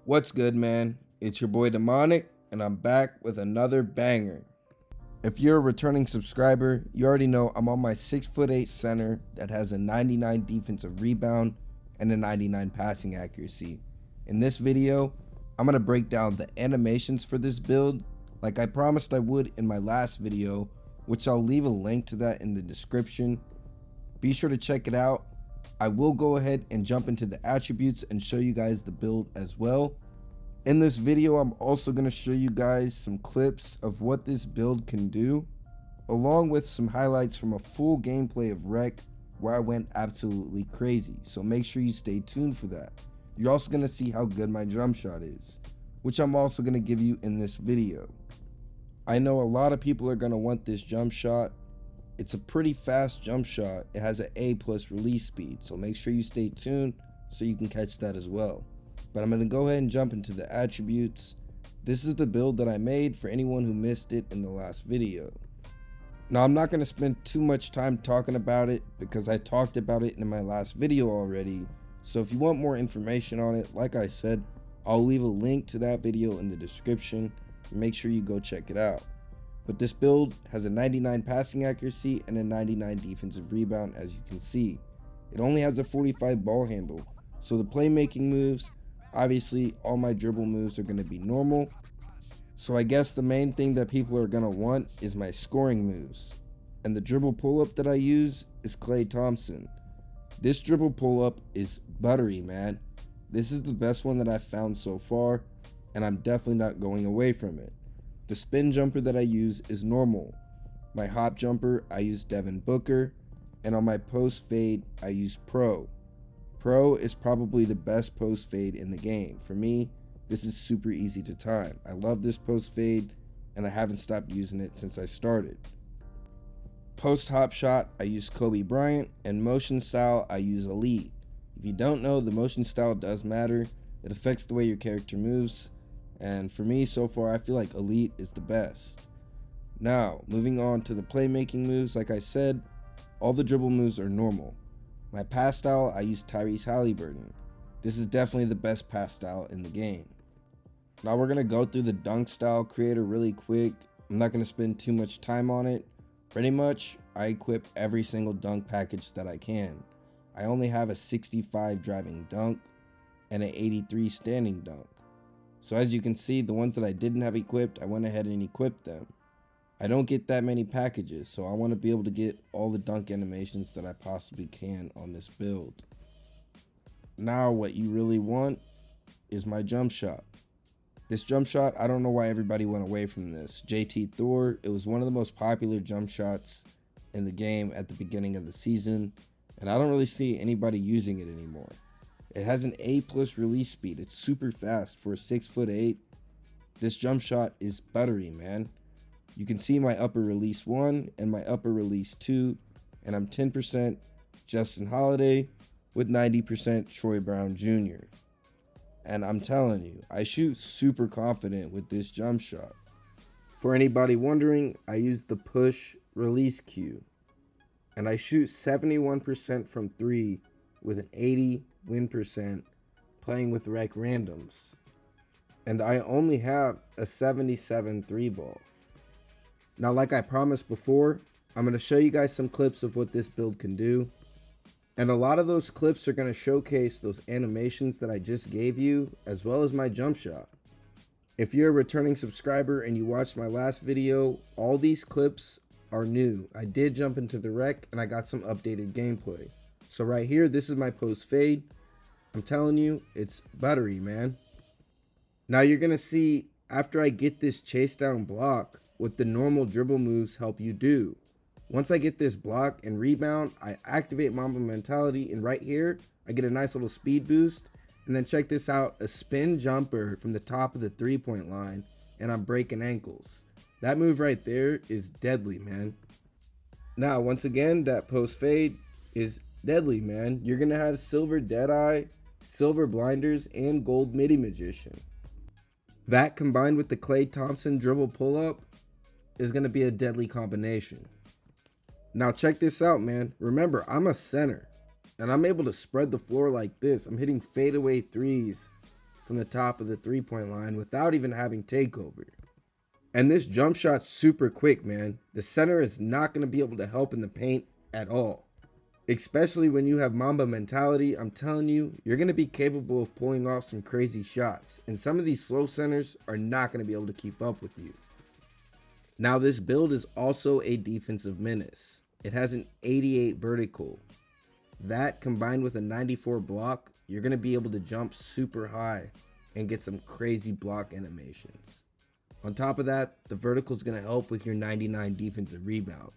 What's good, man? It's your boy Demonic, and I'm back with another banger. If you're a returning subscriber, you already know I'm on my 6'8" center that has a 99 defensive rebound and a 99 passing accuracy. In this video, I'm going to break down the animations for this build like I promised I would in my last video, which I'll leave a link to that in the description. Be sure to check it out. I will go ahead and jump into the attributes and show you guys the build as well. In this video, I'm also going to show you guys some clips of what this build can do, along with some highlights from a full gameplay of Rec where I went absolutely crazy. So make sure you stay tuned for that. You're also going to see how good my jump shot is, which I'm also going to give you in this video. I know a lot of people are going to want this jump shot. It's a pretty fast jump shot. It has an A+ release speed, so make sure you stay tuned so you can catch that as well. But I'm going to go ahead and jump into the attributes. This is the build that I made for anyone who missed it in the last video. Now, I'm not going to spend too much time talking about it because I talked about it in my last video already. So if you want more information on it, like I said, I'll leave a link to that video in the description. Make sure you go check it out. But this build has a 99 passing accuracy and a 99 defensive rebound, as you can see. It only has a 45 ball handle, so the playmaking moves, obviously all my dribble moves are going to be normal. So I guess the main thing that people are going to want is my scoring moves. And the dribble pull-up that I use is Klay Thompson. This dribble pull-up is buttery, man. This is the best one that I've found so far, and I'm definitely not going away from it. The spin jumper that I use is normal. My hop jumper, I use Devin Booker, and on my post fade, I use Pro. Pro is probably the best post fade in the game. For me, this is super easy to time. I love this post fade, and I haven't stopped using it since I started. Post hop shot, I use Kobe Bryant, and motion style, I use Elite. If you don't know, the motion style does matter. It affects the way your character moves. And for me, so far, I feel like Elite is the best. Now, moving on to the playmaking moves, like I said, all the dribble moves are normal. My pass style, I use Tyrese Halliburton. This is definitely the best pass style in the game. Now we're going to go through the dunk style creator really quick. I'm not going to spend too much time on it. Pretty much, I equip every single dunk package that I can. I only have a 65 driving dunk and an 83 standing dunk. So as you can see, the ones that I didn't have equipped, I went ahead and equipped them. I don't get that many packages, so I want to be able to get all the dunk animations that I possibly can on this build. Now what you really want is my jump shot. This jump shot, I don't know why everybody went away from this. JT Thor, it was one of the most popular jump shots in the game at the beginning of the season, and I don't really see anybody using it anymore. It has an A+ release speed. It's super fast for a 6'8". This jump shot is buttery, man. You can see my upper release 1 and my upper release 2, and I'm 10% Justin Holiday with 90% Troy Brown Jr. And I'm telling you, I shoot super confident with this jump shot. For anybody wondering, I use the push release cue, and I shoot 71% from 3 with an 80 win percent playing with rec randoms, and I only have a 77 3 ball. Now, like I promised before, I'm going to show you guys some clips of what this build can do, and a lot of those clips are going to showcase those animations that I just gave you, as well as my jump shot. If you're a returning subscriber and you watched my last video, all these clips are new. I did jump into the rec and I got some updated gameplay. So right here, this is my post fade. I'm telling you, it's buttery, man. Now you're going to see, after I get this chase down block, what the normal dribble moves help you do. Once I get this block and rebound, I activate Mamba Mentality, and right here, I get a nice little speed boost. And then check this out, a spin jumper from the top of the 3-point line, and I'm breaking ankles. That move right there is deadly, man. Now, once again, that post fade is deadly, man. You're going to have silver Deadeye, silver blinders, and gold midi magician. That combined with the Klay Thompson dribble pull-up is going to be a deadly combination. Now check this out, man. Remember, I'm a center, and I'm able to spread the floor like this. I'm hitting fadeaway threes from the top of the three-point line without even having takeover. And this jump shot's super quick, man. The center is not going to be able to help in the paint at all. Especially when you have Mamba mentality, I'm telling you, you're going to be capable of pulling off some crazy shots. And some of these slow centers are not going to be able to keep up with you. Now, this build is also a defensive menace. It has an 88 vertical. That combined with a 94 block, you're going to be able to jump super high and get some crazy block animations. On top of that, the vertical is going to help with your 99 defensive rebound.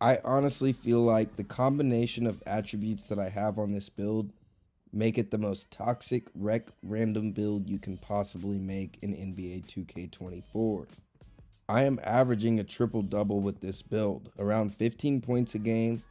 I honestly feel like the combination of attributes that I have on this build make it the most toxic rec random build you can possibly make in NBA 2K24. I am averaging a triple-double with this build, around 15 points a game,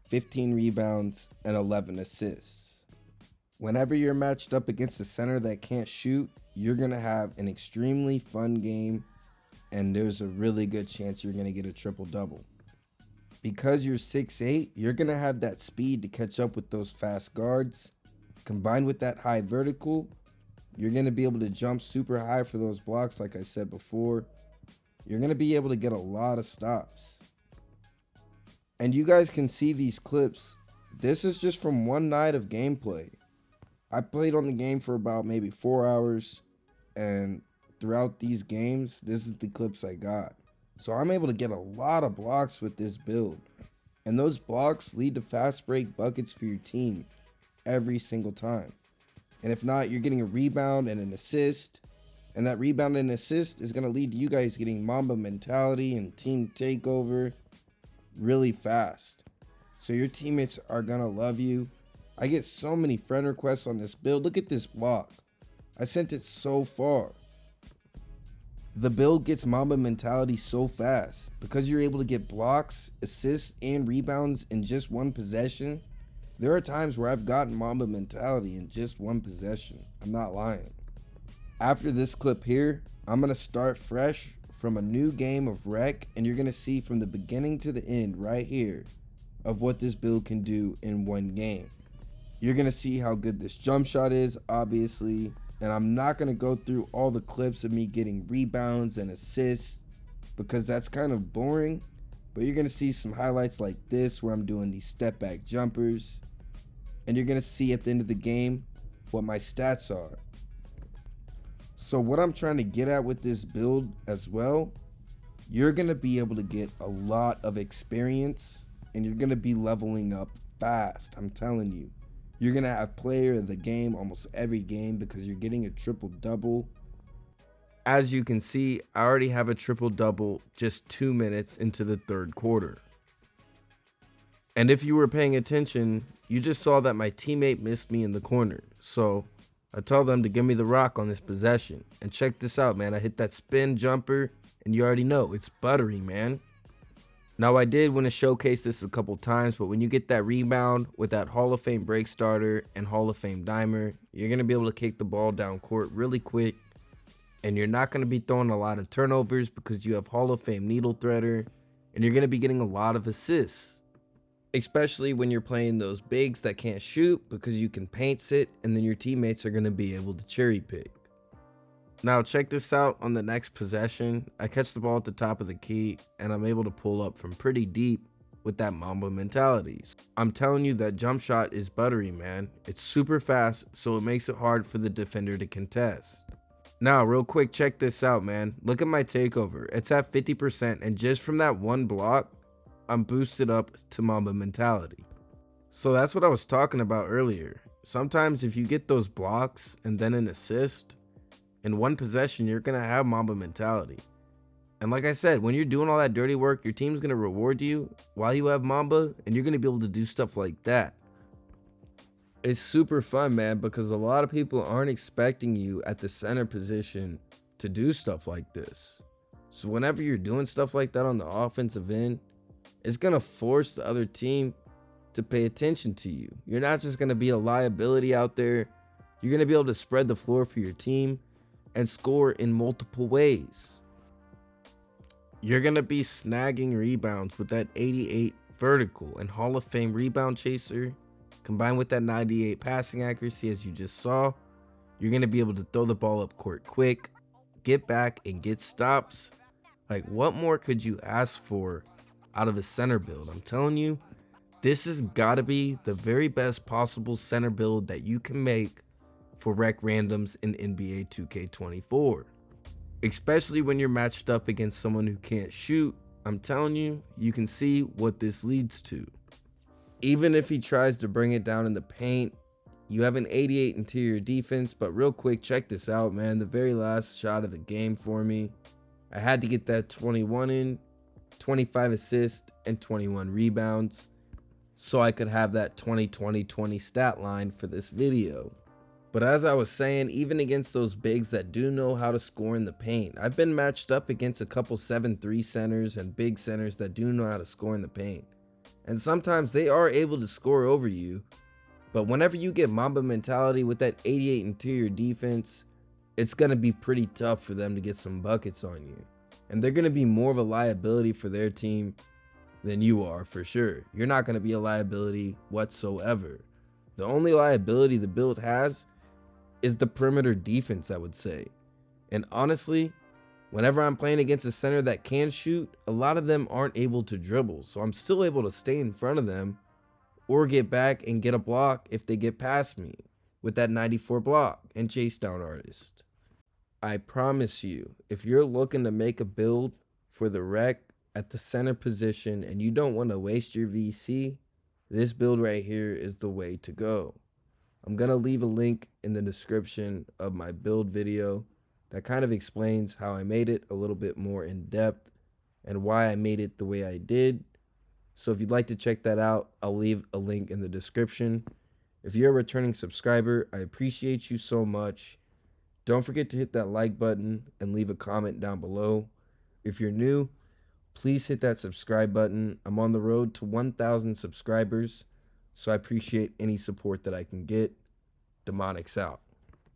15 rebounds, and 11 assists. Whenever you're matched up against a center that can't shoot, you're going to have an extremely fun game, and there's a really good chance you're going to get a triple-double. Because you're 6'8", you're going to have that speed to catch up with those fast guards. Combined with that high vertical, you're going to be able to jump super high for those blocks like I said before. You're going to be able to get a lot of stops. And you guys can see these clips. This is just from one night of gameplay. I played on the game for about maybe 4 hours, and throughout these games, this is the clips I got. So I'm able to get a lot of blocks with this build. And those blocks lead to fast break buckets for your team every single time. And if not, you're getting a rebound and an assist. And that rebound and assist is going to lead to you guys getting Mamba mentality and team takeover really fast. So your teammates are going to love you. I get so many friend requests on this build. Look at this block. I sent it so far. The build gets Mamba mentality so fast because you're able to get blocks, assists, and rebounds in just one possession. There are times where I've gotten Mamba mentality in just one possession. I'm not lying. After this clip here, I'm going to start fresh from a new game of rec, and you're going to see from the beginning to the end right here of what this build can do in one game. You're going to see how good this jump shot is, obviously, and I'm not going to go through all the clips of me getting rebounds and assists because that's kind of boring, but you're going to see some highlights like this where I'm doing these step back jumpers, and you're going to see at the end of the game what my stats are. So what I'm trying to get at with this build as well, you're going to be able to get a lot of experience and you're going to be leveling up fast. I'm telling you, you're going to have player of the game almost every game because you're getting a triple double. As you can see, I already have a triple double just 2 minutes into the third quarter. And if you were paying attention, you just saw that my teammate missed me in the corner. So I tell them to give me the rock on this possession. And check this out, man. I hit that spin jumper, and you already know, it's buttery, man. Now, I did want to showcase this a couple times, but when you get that rebound with that Hall of Fame break starter and Hall of Fame dimer, you're going to be able to kick the ball down court really quick. And you're not going to be throwing a lot of turnovers because you have Hall of Fame needle threader. And you're going to be getting a lot of assists. Especially when you're playing those bigs that can't shoot because you can paint sit and then your teammates are going to be able to cherry pick. Now check this out on the next possession. I catch the ball at the top of the key and I'm able to pull up from pretty deep with that Mamba mentality. I'm telling you that jump shot is buttery, man. It's super fast, so it makes it hard for the defender to contest. Now real quick, check this out, man. Look at my takeover. It's at 50% and just from that one block, I'm boosted up to Mamba mentality. So that's what I was talking about earlier. Sometimes if you get those blocks and then an assist, in one possession, you're going to have Mamba mentality. And like I said, when you're doing all that dirty work, your team's going to reward you while you have Mamba, and you're going to be able to do stuff like that. It's super fun, man, because a lot of people aren't expecting you at the center position to do stuff like this. So whenever you're doing stuff like that on the offensive end, it's going to force the other team to pay attention to you. You're not just going to be a liability out there. You're going to be able to spread the floor for your team and score in multiple ways. You're going to be snagging rebounds with that 88 vertical and Hall of Fame rebound chaser combined with that 98 passing accuracy as you just saw. You're going to be able to throw the ball up court quick, get back, and get stops. Like, what more could you ask for out of a center build? I'm telling you, this has got to be the very best possible center build that you can make for rec randoms in NBA 2K24. Especially when you're matched up against someone who can't shoot. I'm telling you, you can see what this leads to. Even if he tries to bring it down in the paint, you have an 88 interior defense. But real quick, check this out, man. The very last shot of the game for me, I had to get that 21 in, 25 assists, and 21 rebounds so I could have that 20-20-20 stat line for this video. But as I was saying, even against those bigs that do know how to score in the paint, I've been matched up against a couple 7-3 centers and big centers that do know how to score in the paint. And sometimes they are able to score over you. But whenever you get Mamba mentality with that 88 interior defense, it's going to be pretty tough for them to get some buckets on you. And they're going to be more of a liability for their team than you are, for sure. You're not going to be a liability whatsoever. The only liability the build has is the perimeter defense, I would say. And honestly, whenever I'm playing against a center that can shoot, a lot of them aren't able to dribble. So I'm still able to stay in front of them or get back and get a block if they get past me with that 94 block and chase down artist. I promise you, if you're looking to make a build for the rec at the center position and you don't want to waste your VC, this build right here is the way to go. I'm going to leave a link in the description of my build video that kind of explains how I made it a little bit more in depth and why I made it the way I did. So if you'd like to check that out, I'll leave a link in the description. If you're a returning subscriber, I appreciate you so much. Don't forget to hit that like button and leave a comment down below. If you're new, please hit that subscribe button. I'm on the road to 1,000 subscribers, so I appreciate any support that I can get. Demonics out.